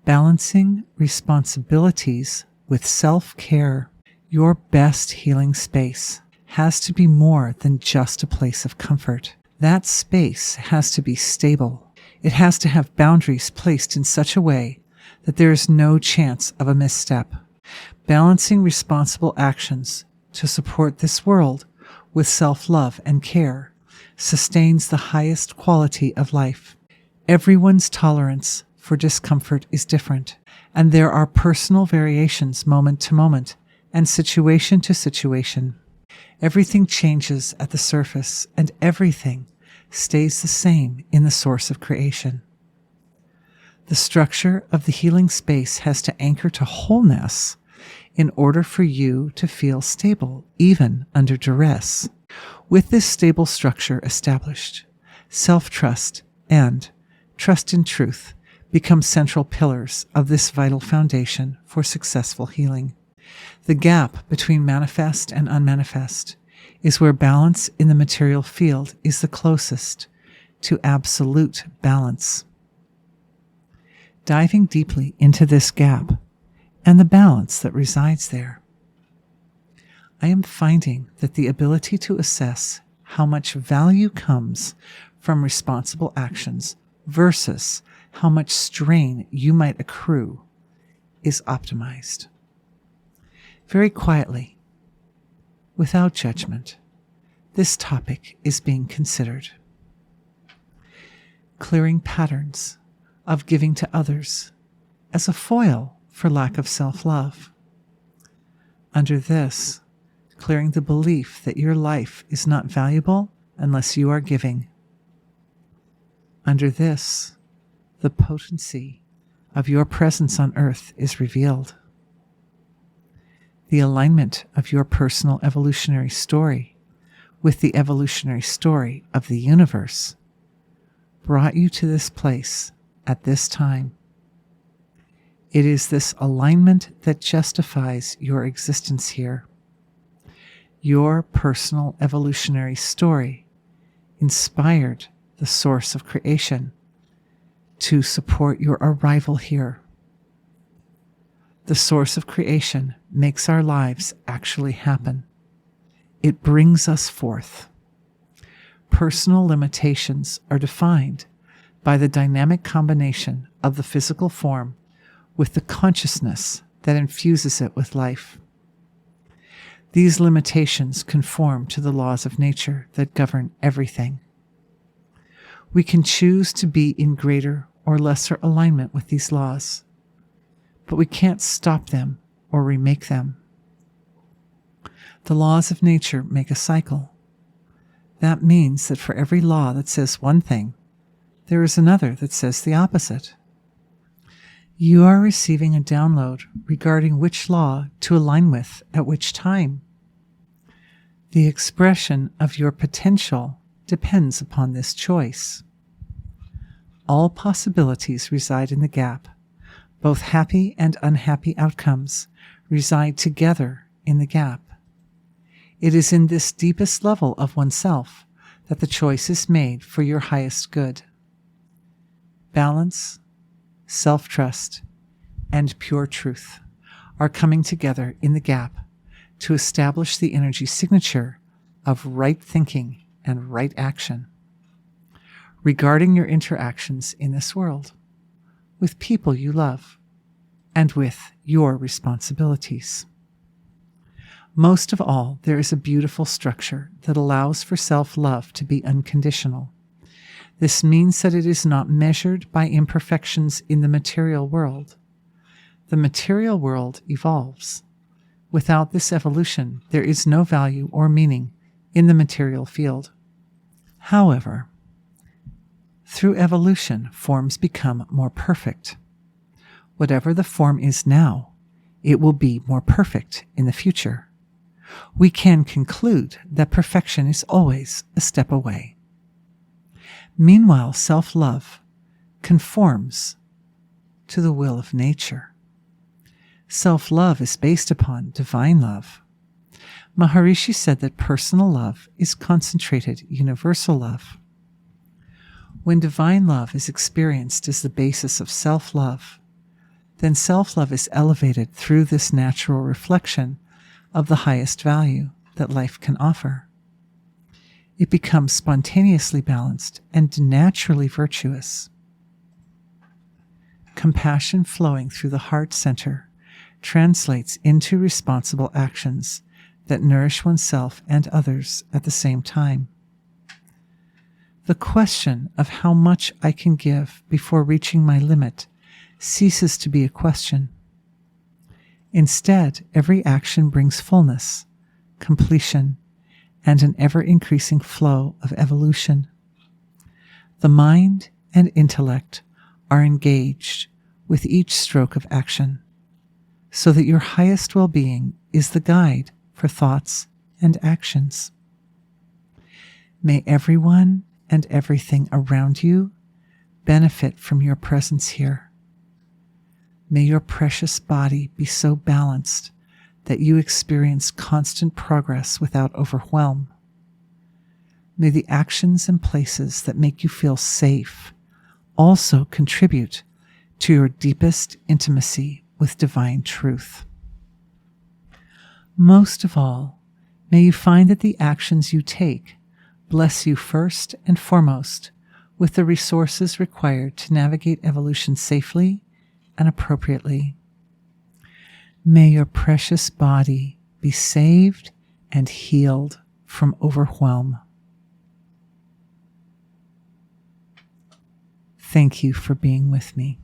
Balancing responsibilities with self-care. Your best healing space has to be more than just a place of comfort. That space has to be stable. It has to have boundaries placed in such a way that there is no chance of a misstep. Balancing responsible actions to support this world with self-love and care sustains the highest quality of life. Everyone's tolerance for discomfort is different, and there are personal variations moment to moment and situation to situation. Everything changes at the surface, and everything stays the same in the source of creation. The structure of the healing space has to anchor to wholeness in order for you to feel stable, even under duress. With this stable structure established, self-trust and trust in truth become central pillars of this vital foundation for successful healing. The gap between manifest and unmanifest is where balance in the material field is the closest to absolute balance. Diving deeply into this gap and the balance that resides there, I am finding that the ability to assess how much value comes from responsible actions versus how much strain you might accrue is optimized. Very quietly, without judgment, this topic is being considered. Clearing patterns of giving to others as a foil for lack of self-love. Under this, clearing the belief that your life is not valuable unless you are giving. Under this, the potency of your presence on earth is revealed. The alignment of your personal evolutionary story with the evolutionary story of the universe brought you to this place at this time. It is this alignment that justifies your existence here. Your personal evolutionary story inspired the source of creation to support your arrival here. The source of creation makes our lives actually happen. It brings us forth. Personal limitations are defined by the dynamic combination of the physical form with the consciousness that infuses it with life. These limitations conform to the laws of nature that govern everything. We can choose to be in greater or lesser alignment with these laws, but we can't stop them or remake them. The laws of nature make a cycle. That means that for every law that says one thing, there is another that says the opposite. You are receiving a download regarding which law to align with at which time. The expression of your potential depends upon this choice. All possibilities reside in the gap. Both happy and unhappy outcomes reside together in the gap. It is in this deepest level of oneself that the choice is made for your highest good. Balance, self-trust, and pure truth are coming together in the gap to establish the energy signature of right thinking and right action regarding your interactions in this world, with people you love, and with your responsibilities. Most of all, there is a beautiful structure that allows for self-love to be unconditional. This means that it is not measured by imperfections in the material world. The material world evolves. Without this evolution, there is no value or meaning in the material field. However, through evolution, forms become more perfect. Whatever the form is now, it will be more perfect in the future. We can conclude that perfection is always a step away. Meanwhile, self-love conforms to the will of nature. Self-love is based upon divine love. Maharishi said that personal love is concentrated universal love. When divine love is experienced as the basis of self-love, then self-love is elevated through this natural reflection of the highest value that life can offer. It becomes spontaneously balanced and naturally virtuous. Compassion flowing through the heart center translates into responsible actions that nourish oneself and others at the same time. The question of how much I can give before reaching my limit ceases to be a question. Instead, every action brings fullness, completion, and an ever-increasing flow of evolution. The mind and intellect are engaged with each stroke of action, so that your highest well-being is the guide for thoughts and actions. May everyone and everything around you benefit from your presence here. May your precious body be so balanced that you experience constant progress without overwhelm. May the actions and places that make you feel safe also contribute to your deepest intimacy with divine truth. Most of all, may you find that the actions you take bless you first and foremost with the resources required to navigate evolution safely and appropriately. May your precious body be saved and healed from overwhelm. Thank you for being with me.